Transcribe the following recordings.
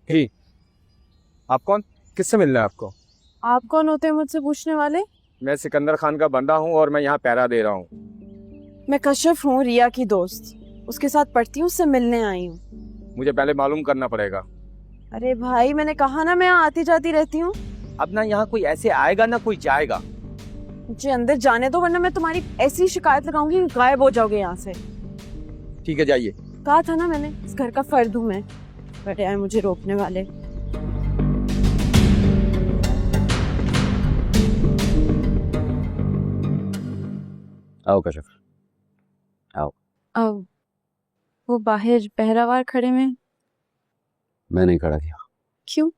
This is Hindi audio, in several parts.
ही, आप कौन? किससे मिलना है आपको? आप कौन होते हैं मुझसे पूछने वाले? मैं सिकंदर खान का बंदा हूँ और मैं यहाँ पहरा दे रहा हूँ। मैं कश्यप हूँ, रिया की दोस्त। उसके साथ पढ़ती हूँ, उससे मिलने आई हूँ। मुझे पहले मालूम करना पड़ेगा। अरे भाई, मैंने कहा ना मैं यहाँ आती जाती रहती हूँ। अब ना यहाँ कोई ऐसे आएगा ना कोई जाएगा। मुझे अंदर जाने दो, वरना मैं तुम्हारी ऐसी शिकायत लगाऊंगी कि गायब हो जाओगे यहाँ से। ठीक है, जाइए। कहा था ना मैंने, इस घर का फर्द हूँ मैं। बड़े आए मुझे रोकने वाले। आओ कश्यप, आओ। अब वो बाहर पहरावार खड़े में। मैं नहीं खड़ा किया। क्यों?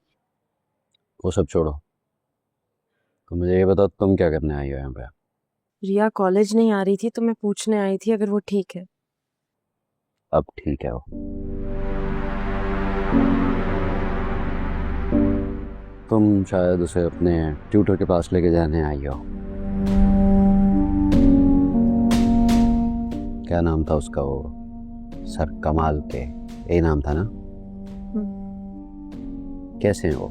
वो सब छोड़ो, तो मुझे ये बताओ तुम क्या करने आई हो यहाँ पे? रिया कॉलेज नहीं आ रही थी तो मैं पूछने आई थी अगर वो ठीक है। अब ठीक है वो। तुम शायद उसे अपने ट्यूटर के पास लेके जाने आई हो। क्या नाम था उसका? वो सर कमाल के, यही नाम था ना? कैसे हैं वो?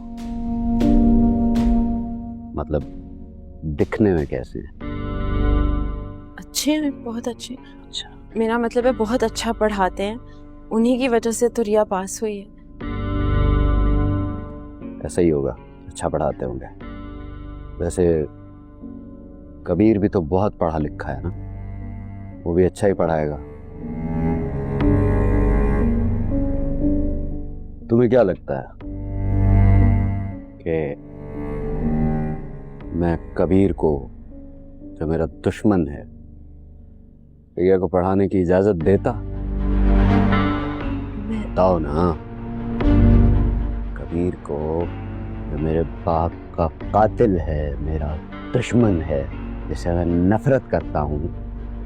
मतलब दिखने में कैसे हैं? अच्छे हैं, बहुत अच्छे। अच्छा, मेरा मतलब है बहुत अच्छा पढ़ाते हैं। उन्हीं की वजह से तो रिया पास हुई है। ऐसा ही होगा, अच्छा पढ़ाते होंगे। वैसे कबीर भी तो बहुत पढ़ा लिखा है ना, वो भी अच्छा ही पढ़ाएगा। तुम्हें क्या लगता है कि मैं कबीर को, जो मेरा दुश्मन है, रिया को पढ़ाने की इजाजत देता? बताओ ना। कबीर को, जो मेरे बाप का कातिल है, मेरा दुश्मन है, जिसे मैं नफरत करता हूँ,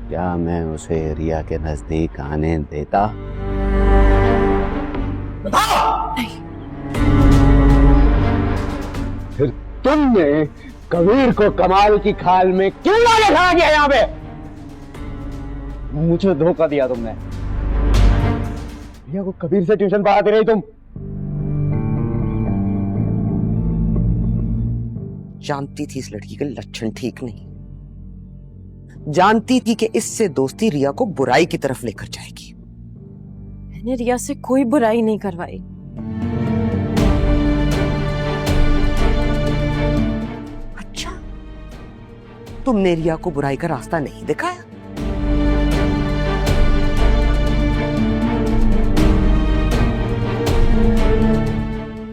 क्या मैं उसे रिया के नजदीक आने देता? फिर तुमने कबीर को कमाल की खाल में क्यों लाके खड़ा किया यहाँ पे? मुझे धोखा दिया तुमने। रिया को कबीर से ट्यूशन पढ़ाती रही तुम। जानती थी इस लड़की के लक्षण ठीक नहीं। जानती थी कि इससे दोस्ती रिया को बुराई की तरफ लेकर जाएगी। मैंने रिया से कोई बुराई नहीं करवाई। अच्छा, तुमने रिया को बुराई का रास्ता नहीं दिखाया?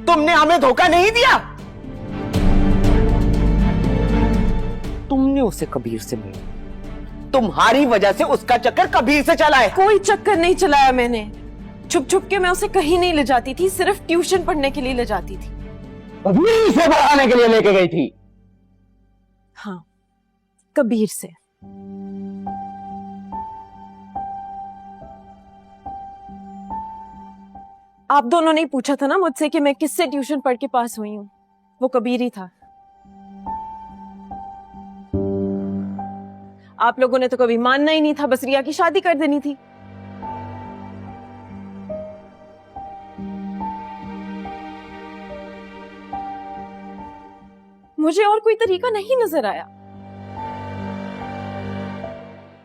तुमने हमें धोखा नहीं दिया? तुमने उसे कबीर से मिला, तुम्हारी वजह से उसका चक्कर कबीर से चला है। कोई चक्कर नहीं चलाया मैंने। छुप छुप के मैं उसे कहीं नहीं ले जाती थी, सिर्फ ट्यूशन पढ़ने के लिए ले जाती थी। कबीर से पढ़ाने के लिए लेके गई थी? हाँ, कबीर से। आप दोनों ने पूछा था ना मुझसे कि मैं किससे ट्यूशन पढ़ के पास हुई हूँ। वो कबीर ही था। आप लोगों ने तो कभी मानना ही नहीं था, बस रिया की शादी कर देनी थी। मुझे और कोई तरीका नहीं नजर आया,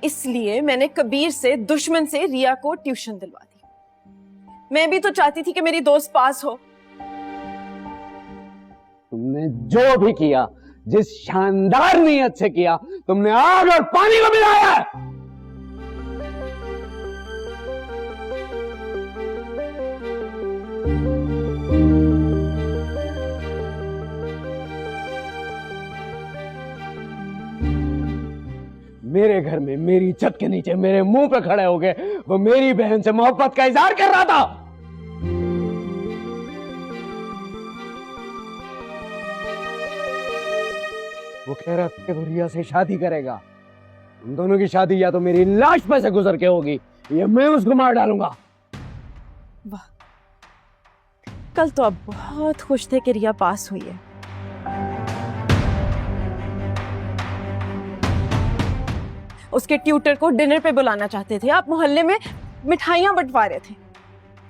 इसलिए मैंने कबीर से, दुश्मन से, रिया को ट्यूशन दिलवा दी। मैं भी तो चाहती थी कि मेरी दोस्त पास हो। तुमने जो भी किया, जिस शानदार नीयत से किया, तुमने आग और पानी को मिलाया है। मेरे घर में मेरी छत के नीचे मेरे मुंह पे खड़े हो गए वो मेरी बहन से मोहब्बत का इजहार कर रहा था। वो कह रहा था कि वो रिया से शादी करेगा। उन दोनों की शादी या तो मेरी लाश पे से गुजर के होगी या मैं उसको मार डालूंगा। वाह, कल तो आप बहुत खुश थे कि रिया पास हुई है। उसके ट्यूटर को डिनर पे बुलाना चाहते थे, आप मोहल्ले में मिठाइयां बंटवा रहे थे।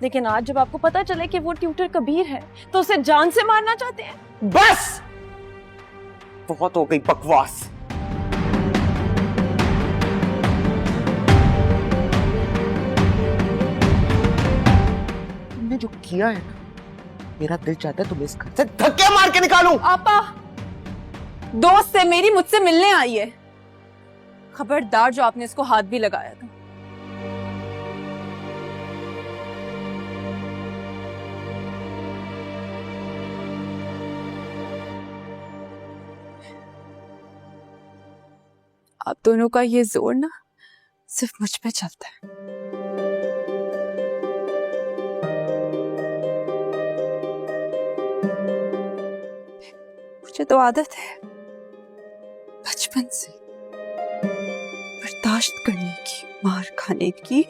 लेकिन आज जब आपको पता चले कि वो ट्यूटर कबीर है तो उसे जान से मारना चाहते हैं। बस बहुत हो गई बकवास। तुमने जो किया है ना, मेरा दिल चाहता है तुम्हें इस घर से धक्के मार के निकालूं। आपा, दोस्त है मेरी, मुझसे मिलने आई है। खबरदार जो आपने इसको हाथ भी लगाया था। आप दोनों का ये जोर ना सिर्फ मुझ पे चलता है। मुझे तो आदत है बचपन से बर्दाश्त करने की, मार खाने की,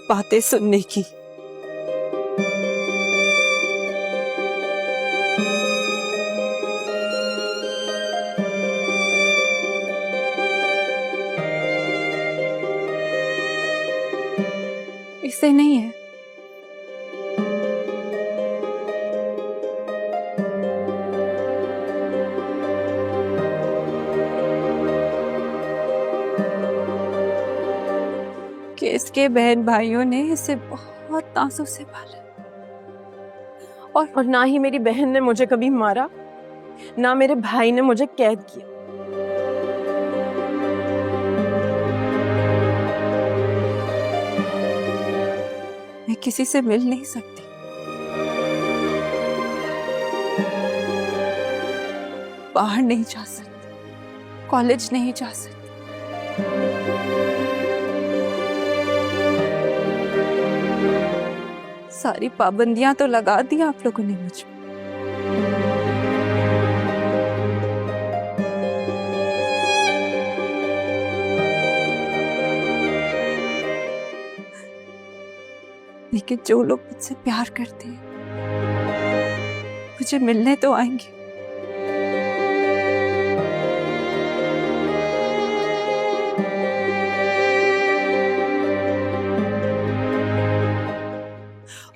बातें सुनने की। इससे नहीं है। कि इसके बहन भाइयों ने इसे बहुत तासुब से पाला और ना ही मेरी बहन ने मुझे कभी मारा, ना मेरे भाई ने मुझे कैद किया। मैं किसी से मिल नहीं सकती, बाहर नहीं जा सकती, कॉलेज नहीं जा सकती। सारी पाबंदियां तो लगा दी आप लोगों ने मुझ पे। लेकिन जो लोग मुझसे प्यार करते हैं मुझे मिलने तो आएंगे।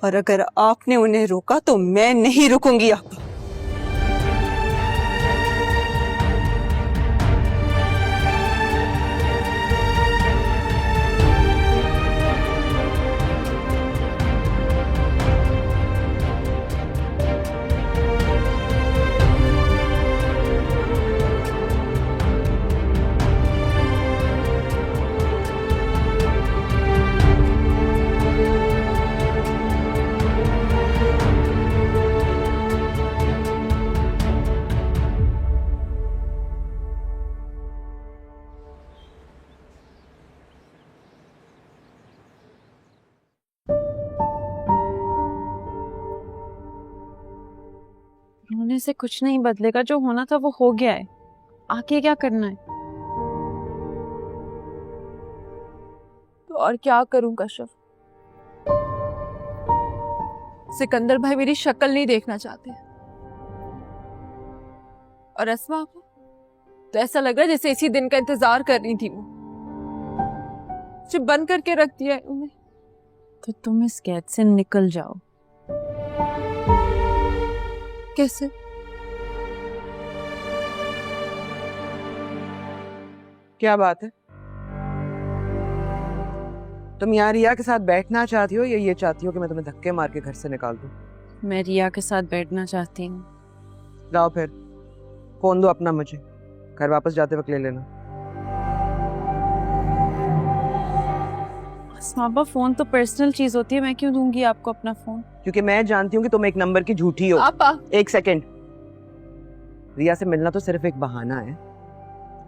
और अगर आपने उन्हें रोका तो मैं नहीं रुकूंगी। आप होने से कुछ नहीं बदलेगा, जो होना था वो हो गया है। आगे क्या करना है? तो और क्या करूं कश्यप? सिकंदर भाई मेरी शक्ल नहीं देखना चाहते और अस्मा को तो ऐसा लग रहा है जैसे इसी दिन का इंतजार कर रही थी वो। मुझे बंद करके रख दिया है उन्हें। तो तुम इस कैद से निकल जाओ। कैसे? क्या बात है? तुम यहाँ रिया के साथ बैठना चाहती हो या ये चाहती हो कि मैं तुम्हें धक्के मार के घर से निकाल दूं? मैं रिया के साथ बैठना चाहती हूँ। लाओ फिर फोन दो अपना, मुझे घर वापस जाते वक्त ले लेना। अस्मा, फोन तो पर्सनल चीज होती है, मैं क्यों दूंगी आपको अपना फोन? क्योंकि मैं जानती हूँ कि तुम एक नंबर की झूठी हो। आपा, एक सेकंड, रिया से मिलना तो सिर्फ एक बहाना है,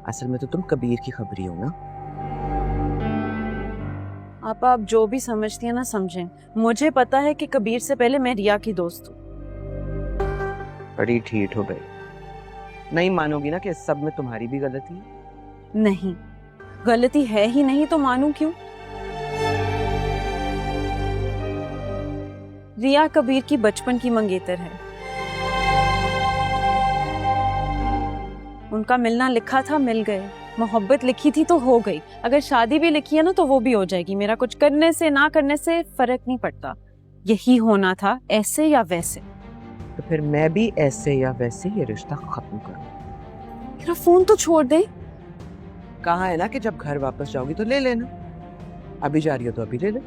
असल में तो तुम कबीर की खबरी हो ना। आप जो भी समझती हैं ना समझें। मुझे पता है कि कबीर से पहले मैं रिया की दोस्त हूँ। बड़ी ठीठ हो गई। नहीं मानोगी ना कि इस सब में तुम्हारी भी गलती है? नहीं, गलती है ही नहीं तो मानूं क्यों? रिया कबीर की बचपन की मंगेतर है। उनका मिलना लिखा था, मिल गए। मोहब्बत लिखी थी तो हो गई। अगर शादी भी लिखी है ना तो वो भी हो जाएगी। मेरा कुछ करने से ना करने से फर्क नहीं पड़ता। यही होना था, ऐसे या वैसे। तो फिर मैं भी ऐसे या वैसे ये रिश्ता खत्म करूँ। मेरा फोन तो छोड़ दे। कहा है ना कि जब घर वापस जाओगी तो ले लेना। अभी जा रही हो तो अभी ले ले।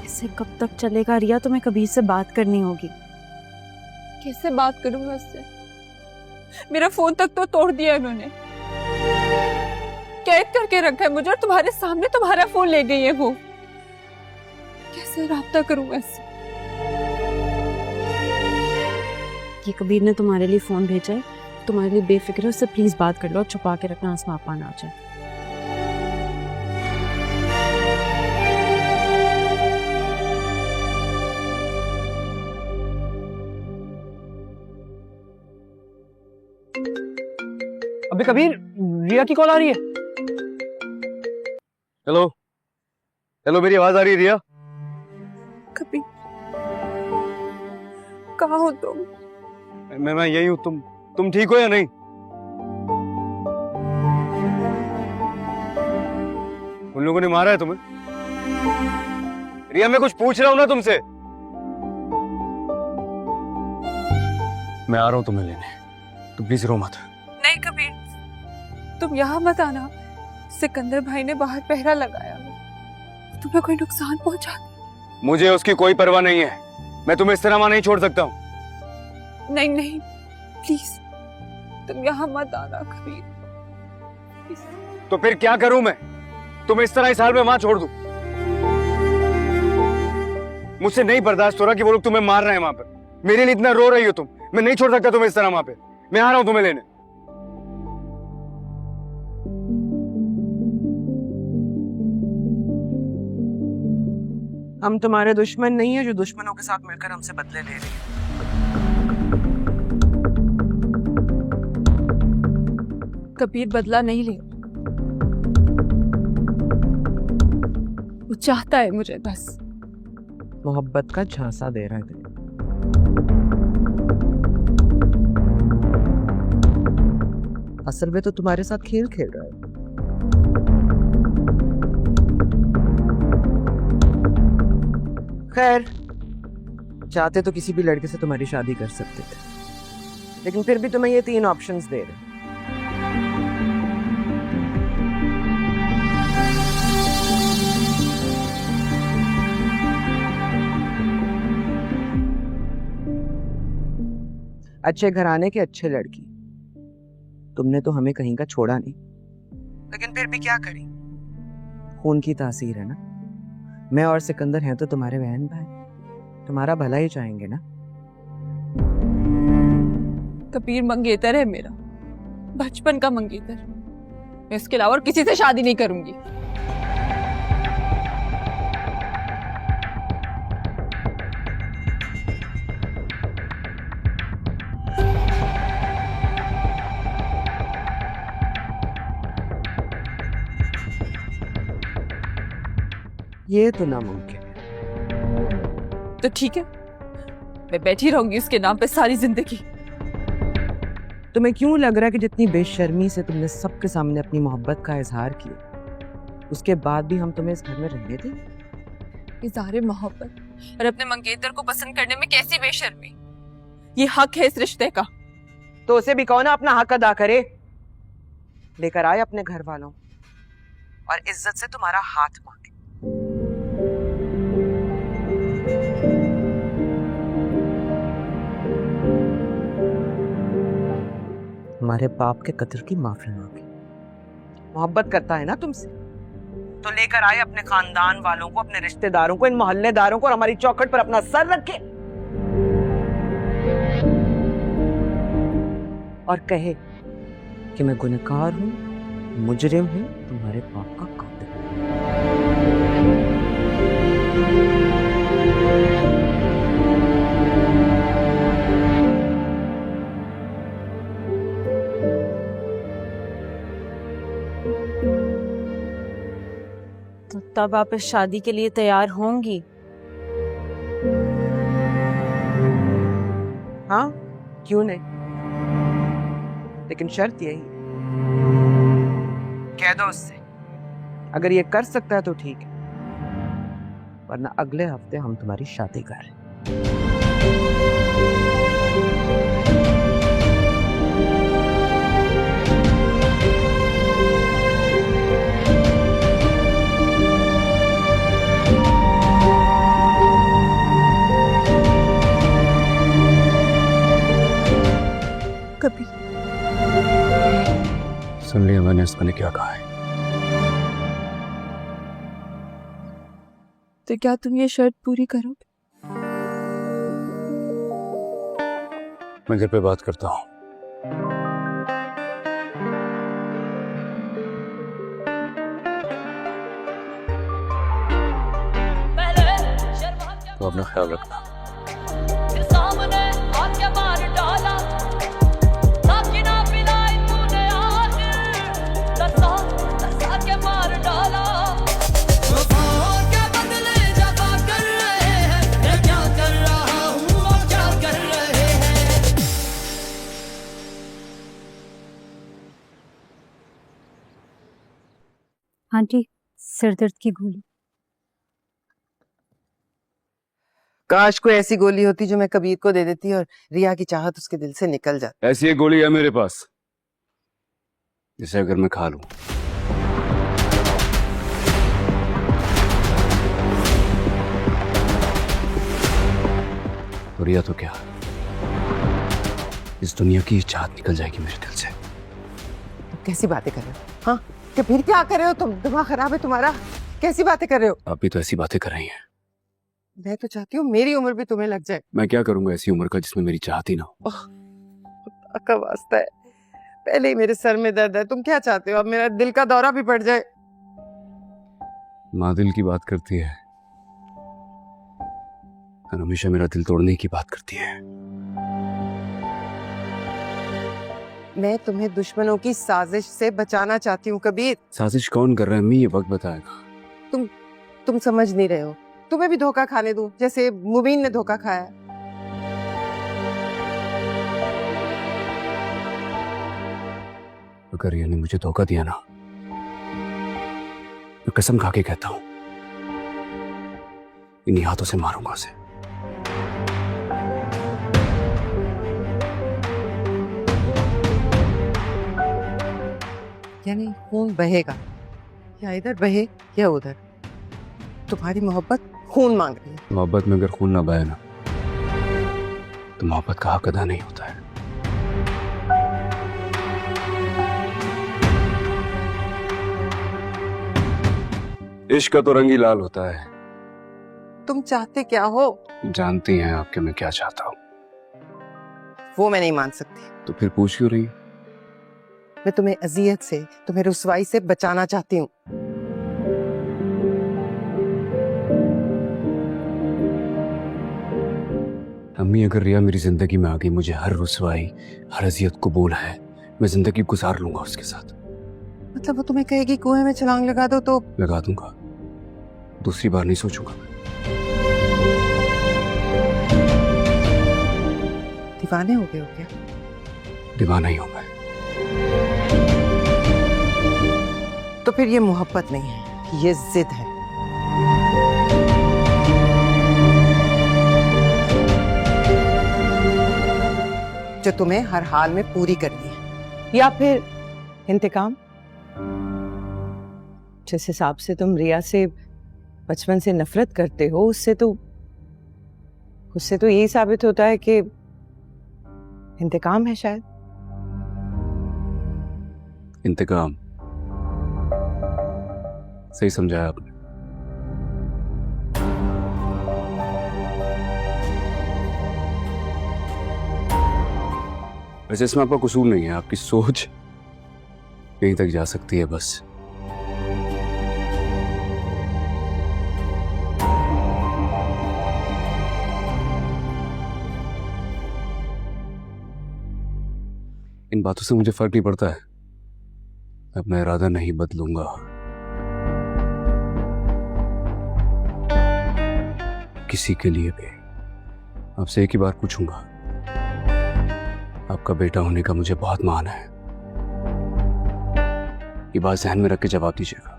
ऐसे कब तक चलेगा रिया? तुम्हें कबीर से बात करनी होगी। कैसे बात करूंगा उससे? मेरा फोन तक तो तोड़ दिया उन्होंने, कैद करके रखा है मुझे, और तुम्हारे सामने तुम्हारा फोन ले गई है वो। कैसे राब्ता करूंगा इससे? ये कबीर ने तुम्हारे लिए फोन भेजा है, तुम्हारे लिए बेफिक्र है, उससे प्लीज बात कर लो और छुपा के रखना, आसमां आपा ना आ जाए। अबे कबीर, रिया की कॉल आ रही है। हेलो हेलो, मेरी आवाज आ रही है रिया? कबीर, कहाँ हो तुम? मैं यही हूँ। तुम ठीक हो या नहीं? उन लोगों ने मारा है तुम्हें? रिया मैं कुछ पूछ रहा हूँ ना तुमसे। मैं आ रहा हूँ तुम्हें लेने, तो प्लीज रो मत। नहीं कबीर, तुम यहाँ मत आना। सिकंदर भाई ने बाहर पहरा लगाया है, तुम्हें कोई नुकसान पहुंचा दे। मुझे उसकी कोई परवाह नहीं है, मैं तुम्हें इस तरह वहां नहीं छोड़ सकता हूँ। नहीं नहीं, प्लीज तुम यहाँ मत आना कबीर। तो फिर क्या करूं मैं? तुम्हें इस तरह इस हाल में वहां छोड़ दूं? मुझसे नहीं बर्दाश्त हो रहा कि वो लोग तुम्हें मार रहे हैं वहां पर। मेरे लिए इतना रो रही हो तुम, मैं नहीं छोड़ सकता तुम्हें इस तरह वहां पे। मैं आ रहा हूं तुम्हें लेने। हम तुम्हारे दुश्मन नहीं है जो दुश्मनों के साथ मिलकर हमसे बदले ले रहे हैं। कबीर बदला नहीं ले, वो चाहता है मुझे बस। मोहब्बत का झांसा दे रहा है तुझे। असल में तो तुम्हारे साथ खेल खेल रहा है। खैर, चाहते तो किसी भी लड़के से तुम्हारी शादी कर सकते थे, लेकिन फिर भी तुम्हें ये 3 ऑप्शंस दे रहे। अच्छे घराने के अच्छे लड़की, तुमने तो हमें कहीं का छोड़ा नहीं, लेकिन फिर भी क्या करें, खून की तासीर है ना। मैं और सिकंदर हैं तो तुम्हारे बहन भाई, तुम्हारा भला ही चाहेंगे ना। कबीर मंगेतर है मेरा, बचपन का मंगेतर। मैं इसके अलावा और किसी से शादी नहीं करूंगी। ये तो नामुमकिन है। तो ठीक है, मैं बैठी रहूंगी उसके नाम पे सारी जिंदगी। तुम्हें क्यों लग रहा है कि जितनी बेशर्मी से तुमने सबके सामने अपनी मोहब्बत का इजहार किया, उसके बाद भी हम तुम्हें इस घर में रहने दें? इज़हार मोहब्बत और अपने मंगेतर को पसंद करने में कैसी बेशर्मी? ये हक है इस रिश्ते का। तो उसे भी कहो ना अपना हक अदा करे। लेकर आए अपने घर वालों और इज्जत से तुम्हारा हाथ मांगे। हमारे बाप के कत्ल की माफी मांगी। मोहब्बत करता है ना तुमसे, तो लेकर आए अपने खानदान वालों को, अपने रिश्तेदारों को, इन मोहल्लेदारों को, और हमारी चौखट पर अपना सर रखे और कहे कि मैं गुनहगार हूं, मुजरिम हूं, तुम्हारे बाप का कातिल। तो तब आप इस शादी के लिए तैयार होंगी? हाँ, क्यों नहीं, लेकिन शर्त यही, कह दो उससे अगर ये कर सकता है तो ठीक है, वरना अगले हफ्ते हम तुम्हारी शादी कर रहे हैं। कभी सुन लिया मैंने इसने क्या कहा है। तो क्या तुम ये शर्त पूरी करोगे? मैं घर पे बात करता हूँ। तो अपना ख्याल रखना। आंटी, सिर दर्द की गोली। काश कोई ऐसी गोली होती जो मैं कबीर को दे देती और रिया की चाहत उसके दिल से निकल जाती। ऐसी एक गोली है मेरे पास, जिसे अगर मैं खा लूं तो रिया तो क्या, इस दुनिया की चाहत निकल जाएगी मेरे दिल से। कैसी बातें कर रहे हो? हाँ, कि फिर क्या कर रहे हो तुम? दिमाग खराब है तुम्हारा? कैसी बातें कर रे हो? आप भी तो ऐसी बातें कर रही हैं। मैं तो चाहती हूँ मेरी उम्र भी तुम्हें लग जाए। मैं क्या करूंगा ऐसी उम्र का जिसमें मेरी चाहत ही ना हो। का वास्ता है, पहले ही मेरे सर में दर्द है, तुम क्या चाहते हो अब मेरा दिल का दौरा भी पड़ जाए? माँ दिल की बात करती है और हमेशा मेरा दिल तोड़ने की बात करती है। मैं तुम्हें दुश्मनों की साजिश से बचाना चाहती हूँ कबीर। साजिश कौन कर रहा है अम्मी, ये वक्त बताएगा। तुम समझ नहीं रहे हो, तुम्हें भी धोखा खाने दूं जैसे मुबीन ने धोखा खाया। अगर रिया ने मुझे धोखा दिया ना, मैं कसम खा के कहता हूं इन्हीं हाथों से मारूंगा उसे। यानी खून बहेगा, या इधर बहे या उधर। तुम्हारी मोहब्बत खून मांग रही है। मोहब्बत में अगर खून ना बहे ना तो मोहब्बत का हक अदा नहीं होता है। इश्क का तो रंग ही लाल होता है। तुम चाहते क्या हो? जानती हैं आपके मैं क्या चाहता हूँ। वो मैं नहीं मान सकती। तो फिर पूछ क्यों रही? मैं तुम्हें अजियत से, तुम्हें रुसवाई से बचाना चाहती हूँ। अम्मी अगर रिया मेरी जिंदगी में आ गई, मुझे हर रुसवाई हर अजियत कबूल है, मैं जिंदगी गुजार लूंगा उसके साथ। मतलब वो तुम्हें कहेगी कुएं में छलांग लगा दो तो? लगा दूंगा, दूसरी बार नहीं सोचूंगा। दीवाने हो गए हो क्या? दीवाना ही हूं मैं। तो फिर ये मोहब्बत नहीं है, ये जिद है। जो तुम्हें हर हाल में पूरी करनी है, या फिर इंतकाम। जिस हिसाब से तुम रिया से बचपन से नफरत करते हो, उससे तो यही साबित होता है कि इंतकाम है शायद। इंतकाम, सही समझाया आपने। वैसे इसमें आपका कसूर नहीं है, आपकी सोच यहीं तक जा सकती है बस। इन बातों से मुझे फर्क नहीं पड़ता है, मैं अपना इरादा नहीं बदलूंगा। किसी के लिए भी आपसे एक ही बार पूछूंगा, आपका बेटा होने का मुझे बहुत मान है। ये बात ध्यान में रख के जवाब दीजिएगा।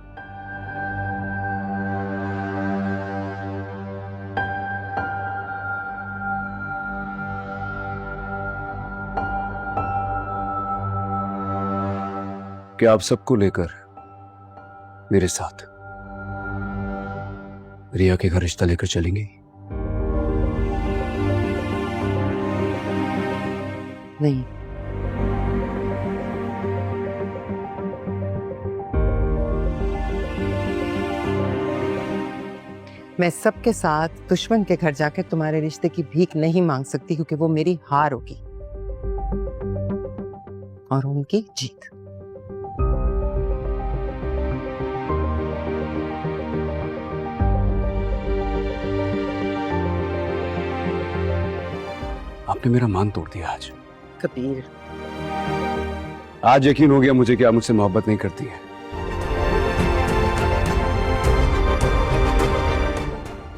क्या आप सबको लेकर मेरे साथ रिया के घर रिश्ता लेकर चलेंगे? नहीं, मैं सबके साथ दुश्मन के घर जाकर तुम्हारे रिश्ते की भीख नहीं मांग सकती, क्योंकि वो मेरी हार होगी और उनकी जीत। आपने मेरा मान तोड़ दिया आज। कबीर, आज यकीन हो गया मुझे कि आप मुझसे मोहब्बत नहीं करती हैं।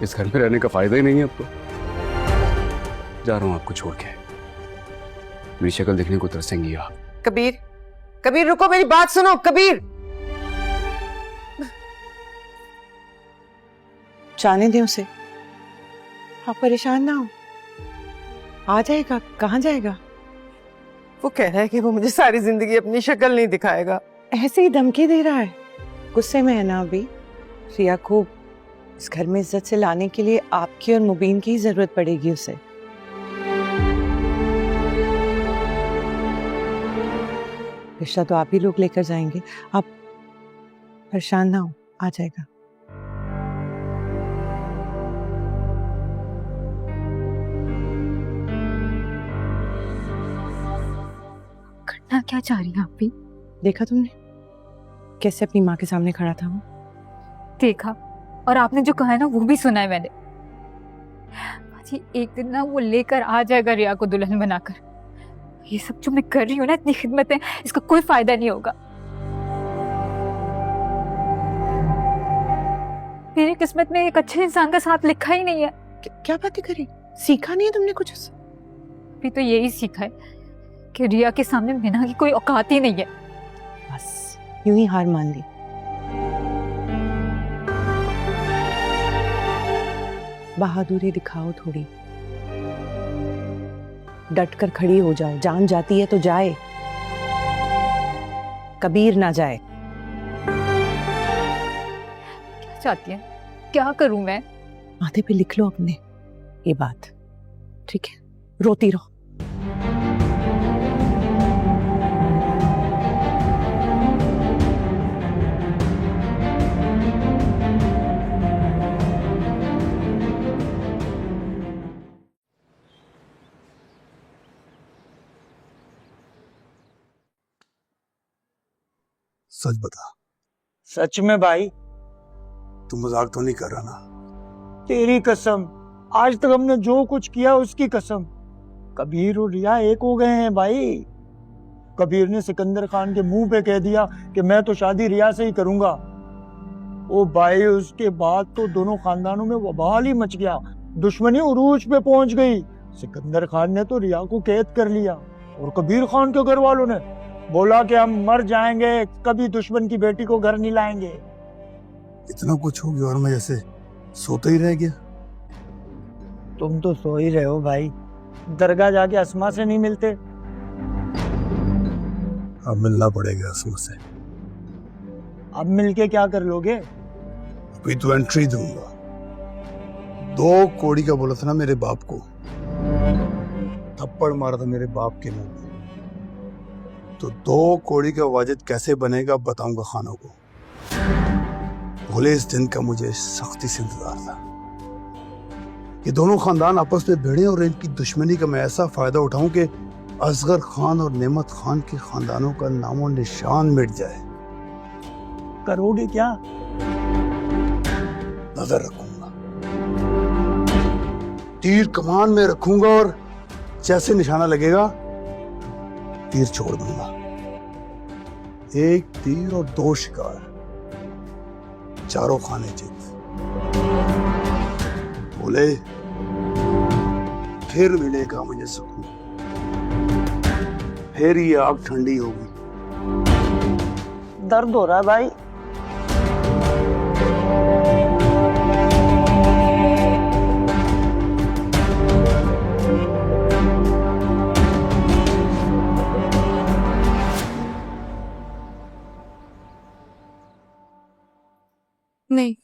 इस घर में रहने का फायदा ही नहीं है अब तो। जा रहा हूं आपको छोड़ के। मेरी शक्ल देखने को तरसेंगी आप। कबीर, कबीर रुको, मेरी बात सुनो। कबीर, जाने दे उसे, आप परेशान ना हो। आ जाएगा, कहाँ जाएगा? वो कह रहा है कि वो मुझे सारी जिंदगी अपनी शक्ल नहीं दिखाएगा। ऐसे ही धमकी दे रहा है। गुस्से में है ना अभी। रिया को इस घर में इज्जत से लाने के लिए आपकी और मुबीन की जरूरत पड़ेगी उसे। रिश्ता तो आप ही लोग लेकर जाएंगे, आप परेशान ना हो, आ जाएगा। करना क्या चाह रही हैं आप भी? देखा तुमने कैसे अपनी माँ के सामने खड़ा था वो? देखा, और आपने जो कहा है ना वो भी सुना है मैंने। जी एक दिन ना वो लेकर आ जाएगा रिया को दुल्हन बनाकर। ये सब जो मैं कर रही हूँ ना, इतनी खिदमतें, इसका कोई फायदा नहीं होगा। मेरी किस्मत में एक अच्छे इंसान का साथ लिखा ही नहीं है। क्या बातें करी? सीखा नहीं है तुमने कुछ उससे? अभी तो यही सीखा है कि रिया के सामने मीना की कोई औकात ही नहीं है। बस यूं ही हार मान ली। बहादुरी दिखाओ थोड़ी, डट कर खड़ी हो जाओ। जान जाती है तो जाए, कबीर ना जाए। क्या चाहती है? क्या करूं मैं? माथे पे लिख लो अपने ये बात, ठीक है? रोती रहो। सच बता, सच में भाई, तू मजाक तो नहीं कर रहा ना? तेरी कसम, आज तक हमने जो कुछ किया उसकी कसम। कबीर और रिया एक हो गए हैं भाई। कबीर ने सिकंदर खान के मुंह पे कह दिया कि मैं तो शादी रिया से ही करूंगा। ओ भाई, उसके बाद तो दोनों खानदानों में वबाल ही मच गया, दुश्मनी उरूज पे पहुंच गई। सिकंदर खान ने तो रिया को कैद कर लिया और कबीर खान के घर वालों ने बोला कि हम मर जाएंगे, कभी दुश्मन की बेटी को घर नहीं लाएंगे। इतना कुछ हो गया और मैं जैसे सोता ही रह गया। तुम तो सो ही रहे हो भाई, दरगाह जाके अस्मा से नहीं मिलते। अब मिलना पड़ेगा असमा से। अब मिलके क्या कर लोगे? अभी तो एंट्री दूंगा। 2 कौड़ी का बोला था ना मेरे बाप को, थप्पड़ मारा था मेरे बाप के मुंह में। तो 2 कौड़ी का वाजिद कैसे बनेगा बताऊंगा खानों को। भोले इस दिन का मुझे सख्ती से इंतजार था। ये दोनों खानदान आपस में भिड़े और इनकी दुश्मनी का मैं ऐसा फायदा उठाऊं कि असगर खान और नेमत खान के खानदानों का नामो निशान मिट जाए। करोगे क्या? नजर रखूंगा, तीर कमान में रखूंगा और जैसे निशाना लगेगा तीर छोड़ दूंगा। 1 तीर और 2 शिकार, 4 खाने चित। बोले फिर मिलेगा मुझे सुकून, फिर ये आग ठंडी होगी। दर्द हो रहा है भाई। नहीं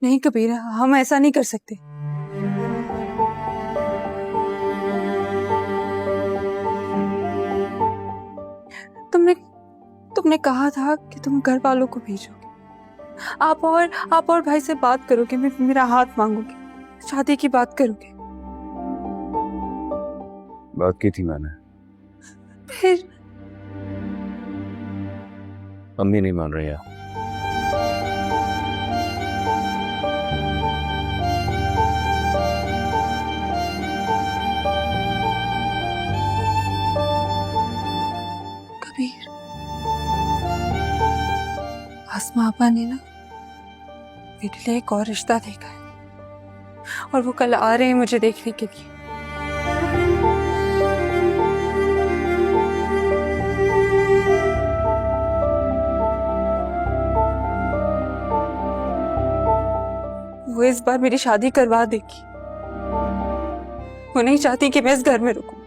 नहीं कबीर, हम ऐसा नहीं कर सकते। तुमने कहा था कि तुम घर वालों को भेजोगे। आप और भाई से बात करोगे, मेरा हाथ मांगोगे, शादी की बात करोगे। बात की थी मैंने, फिर अम्मी नहीं मान रही है। कबीर, आसमा आपा ने ना मेरे लिए एक और रिश्ता देखा है और वो कल आ रहे हैं मुझे देखने के लिए। वो इस बार मेरी शादी करवा देगी। वो नहीं चाहती कि मैं इस घर में रुकूं।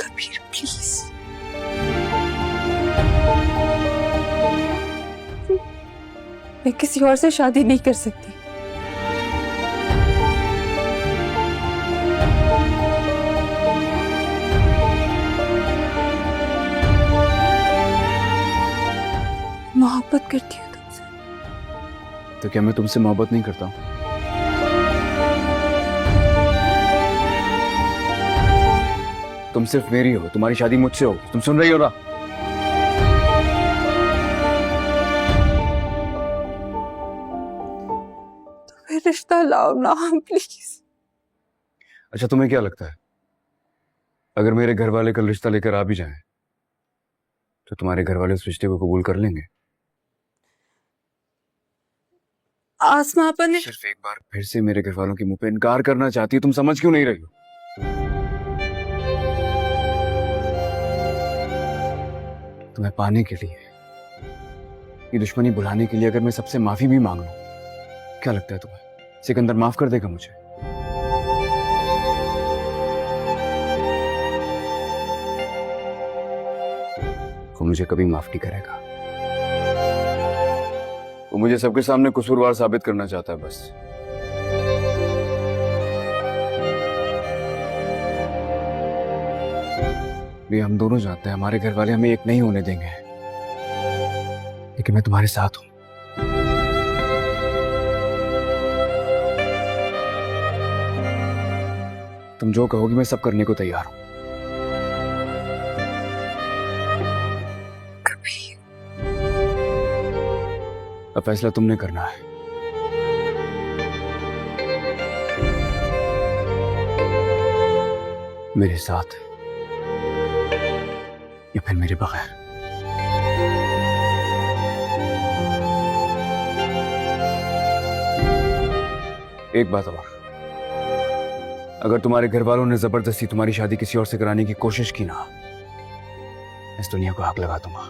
कबीर प्लीज, मैं किसी और से शादी नहीं कर सकती। मोहब्बत करती हूँ तुमसे। तो क्या मैं तुमसे मोहब्बत नहीं करता हूँ? तुम सिर्फ मेरी हो, तुम्हारी शादी मुझसे हो। तुम सुन रही हो ना? तुम्हें रिश्ता लाओ ना प्लीज। अच्छा, तुम्हें क्या लगता है अगर मेरे घर वाले कल रिश्ता लेकर आ भी जाएं तो तुम्हारे घर वाले उस रिश्ते को कबूल कर लेंगे? आसमा आपा ने सिर्फ एक बार फिर से मेरे घर वालों के मुंह पे इनकार करना चाहती है। तुम समझ क्यों नहीं रही हो? तुम्हें पाने के लिए, ये दुश्मनी भुलाने के लिए अगर मैं सबसे माफी भी मांग लूं, क्या लगता है तुम्हें सिकंदर माफ कर देगा मुझे? वो मुझे कभी माफ नहीं करेगा। वो मुझे सबके सामने कसूरवार साबित करना चाहता है बस। ये हम दोनों जानते हैं हमारे घर वाले हमें एक नहीं होने देंगे, लेकिन मैं तुम्हारे साथ हूं। तुम जो कहोगी मैं सब करने को तैयार हूं। अब फैसला तुमने करना है। मेरे साथ या फिर मेरे बगैर। एक बात और, अगर तुम्हारे घर वालों ने जबरदस्ती तुम्हारी शादी किसी और से कराने की कोशिश की ना, इस दुनिया को आग लगा दूंगा।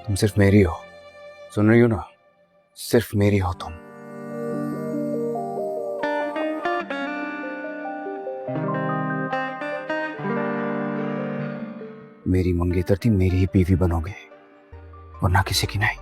तुम सिर्फ मेरी हो, सुन रही हो ना? सिर्फ मेरी हो तुम। मेरी मंगेतर थी, मेरी ही बीवी बनोगे, वरना किसी की नहीं।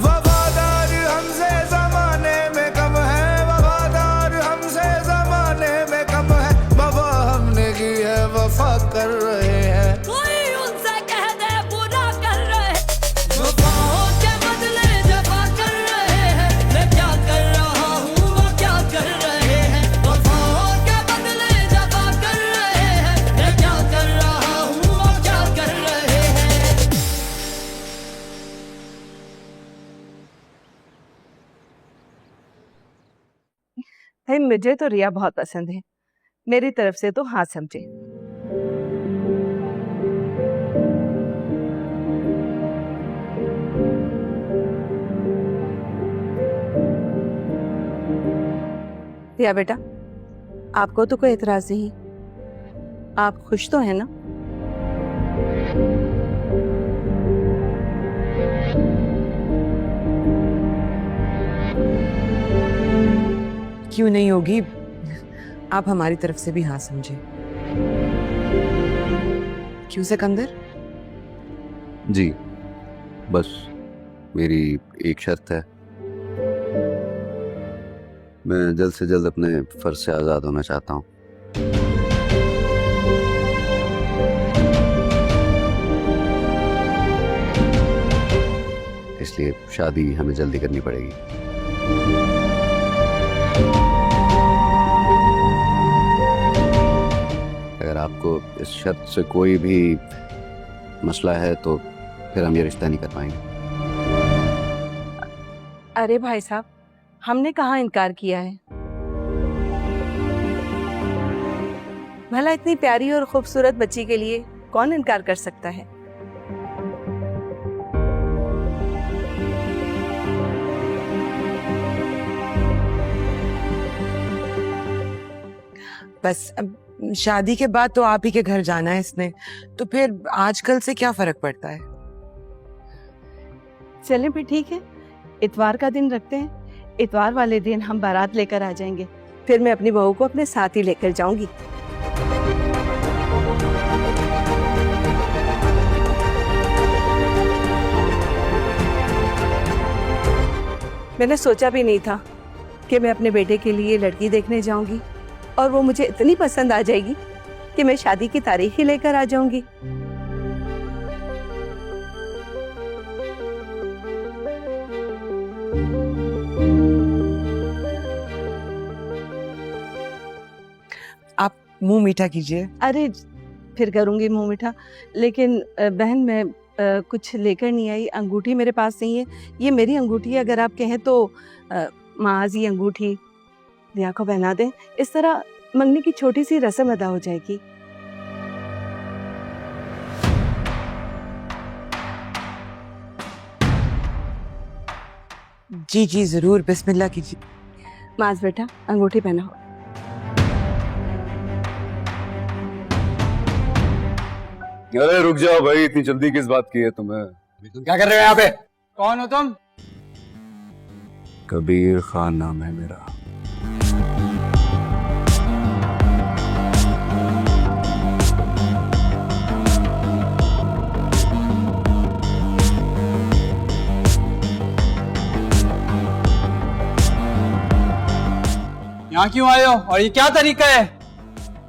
वफादार हमसे जमाने में कम है, वफादार हमसे जमाने में कम है। वफा हमने की है, वफा कर रहे मुझे तो रिया बहुत पसंद है, मेरी तरफ से तो हाँ समझे। रिया बेटा, आपको तो कोई एतराज नहीं, आप खुश तो हैं ना? क्यों नहीं होगी, आप हमारी तरफ से भी हाँ समझे। क्यों सिकंदर? जी, बस मेरी एक शर्त है, मैं जल्द से जल्द अपने फर्ज से आज़ाद होना चाहता हूँ। इसलिए शादी हमें जल्दी करनी पड़ेगी। अगर आपको इस शर्त से कोई भी मसला है तो फिर हम ये रिश्ता नहीं कर पाएंगे। अरे भाई साहब, हमने कहाँ इनकार किया है? भला इतनी प्यारी और खूबसूरत बच्ची के लिए कौन इनकार कर सकता है? बस अब शादी के बाद तो आप ही के घर जाना है इसने, तो फिर आजकल से क्या फर्क पड़ता है? चलें फिर ठीक है, इतवार का दिन रखते हैं। इतवार वाले दिन हम बारात लेकर आ जाएंगे, फिर मैं अपनी बहू को अपने साथ ही लेकर जाऊंगी। मैंने सोचा भी नहीं था कि मैं अपने बेटे के लिए लड़की देखने जाऊंगी और वो मुझे इतनी पसंद आ जाएगी कि मैं शादी की तारीख ही लेकर आ जाऊंगी। आप मुंह मीठा कीजिए। अरे फिर करूंगी मुंह मीठा, लेकिन बहन मैं कुछ लेकर नहीं आई, अंगूठी मेरे पास नहीं है। ये मेरी अंगूठी है, अगर आप कहें तो माज ये अंगूठी रिया को पहना दें, इस तरह मंगनी की छोटी सी रस्म अदा हो जाएगी। जी जी जरूर, बिस्मिल्लाह कीजिए। माज बेटा अंगूठी पहनाओ। अरे रुक जाओ भाई, इतनी जल्दी किस बात की है तुम्हें? तुम क्या कर रहे हो यहाँ पे? कौन हो तुम? कबीर खान नाम है मेरा। यहाँ क्यों आए हो और ये क्या तरीका है?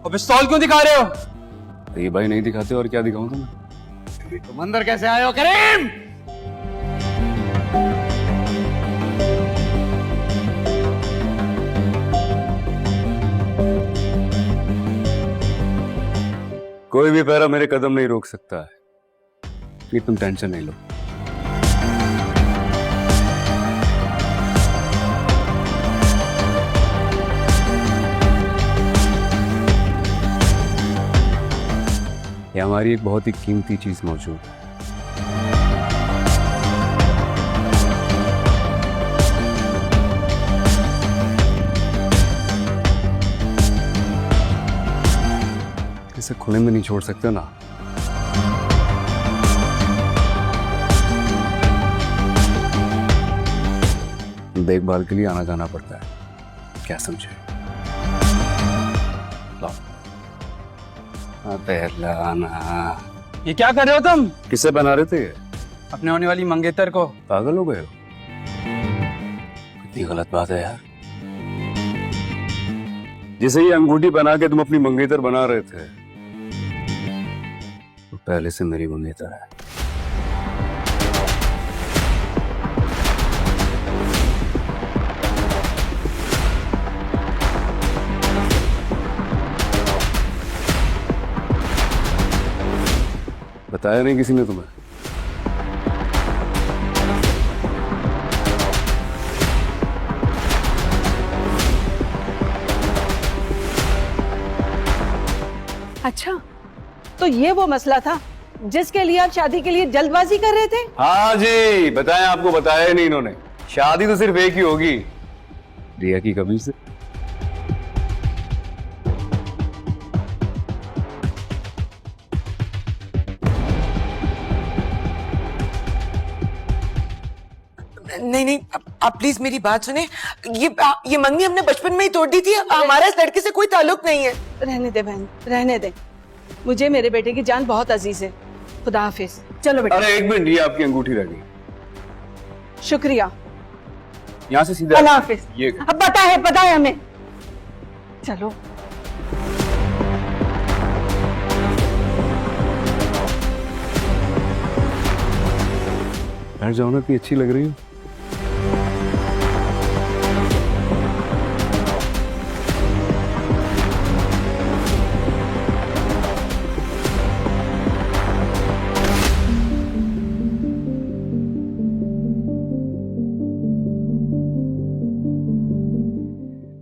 और पिस्तौल क्यों दिखा रहे हो? ये भाई नहीं दिखाते और क्या दिखाऊं तुम्हें? तुम अंदर कैसे आए हो करीम? कोई भी पैरा मेरे कदम नहीं रोक सकता है, ये तुम टेंशन नहीं लो। ये हमारी एक बहुत ही कीमती चीज मौजूद है। इसे खुले में नहीं छोड़ सकते ना। देखभाल के लिए आना जाना पड़ता है, क्या समझे? ये क्या कर रहे हो तुम? किसे बना रहे थे? अपने होने वाली मंगेतर को। पागल हो गए हो? कितनी गलत बात है यार। जिसे ये अंगूठी बना के तुम अपनी मंगेतर बना रहे थे, वो पहले से मेरी मंगेतर है। बताया नहीं किसी ने तुम्हें? अच्छा, तो ये वो मसला था जिसके लिए आप शादी के लिए जल्दबाजी कर रहे थे? हाँ जी, बताया आपको, बताया नहीं इन्होंने। शादी तो सिर्फ एक ही होगी, रिया की कबीर से। नहीं नहीं, आप प्लीज मेरी बात सुने। ये मंगनी हमने बचपन में ही तोड़ दी थी। हमारा इस लड़के से कोई ताल्लुक नहीं है। रहने दे बहन, रहने दे। मुझे मेरे बेटे की जान बहुत अजीज है। खुदा हाफिज। चलो बेटा। अरे एक मिनट, रिया आपकी अंगूठी रह गई। शुक्रिया। यहाँ से सीधा अल्लाह हाफिज। ये अब पता है हमें। चलो। बैठ जाओ ना, इतनी अच्छी लग रही हो।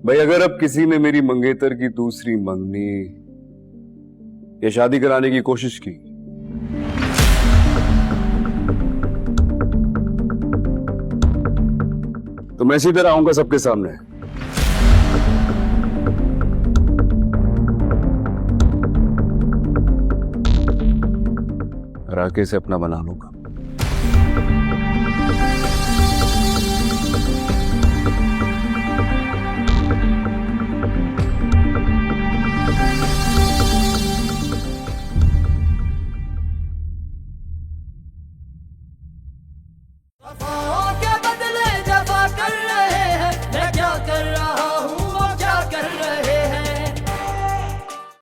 भाई अगर अब किसी ने मेरी मंगेतर की दूसरी मंगनी या शादी कराने की कोशिश की तो मैं सीधे आऊंगा सबके सामने। राके से अपना बना लूंगा।